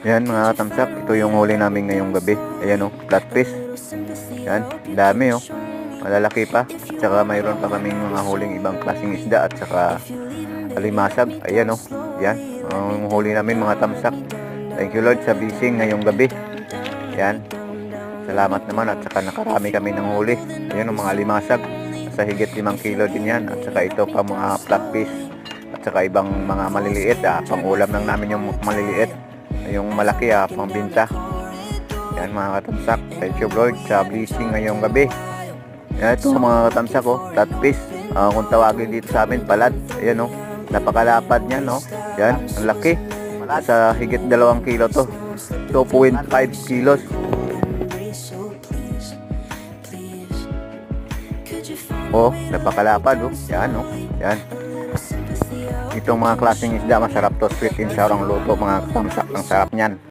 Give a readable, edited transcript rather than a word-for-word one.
Yan mga katamsak, ito yung huli namin ngayong gabi. Ayan oh, flatfish. Yan, dami oh. Malalaki pa. At saka mayroon pa kaming mga huling ibang klaseng isda at saka alimasag. Ayan oh. Yan, ang huli namin mga tamsak. Thank you Lord sa blessing ngayong gabi. Yan. Salamat naman at saka nakarami kami ng huli. Ayan oh, mga alimasag. Sa higit 5 kilo din yan. At saka ito pa mga flatfish. At saka ibang mga maliliit. Pang ulam lang namin yung maliliit. Yung malaki pangbinta. Yan mga katamsak, thank you Lord sa blessing ngayong gabi. Yan ito mga katamsak flatfish, kung tawagin dito sa amin palad. Ayan napakalapad niya yan, ang laki. Sa higit 2 kilo to, 2.5 kilos. Napakalapad yan yan. Itong mga klaseng isda masarap to, sweet and sour ang luto mga katamsak, ang sarap niyan.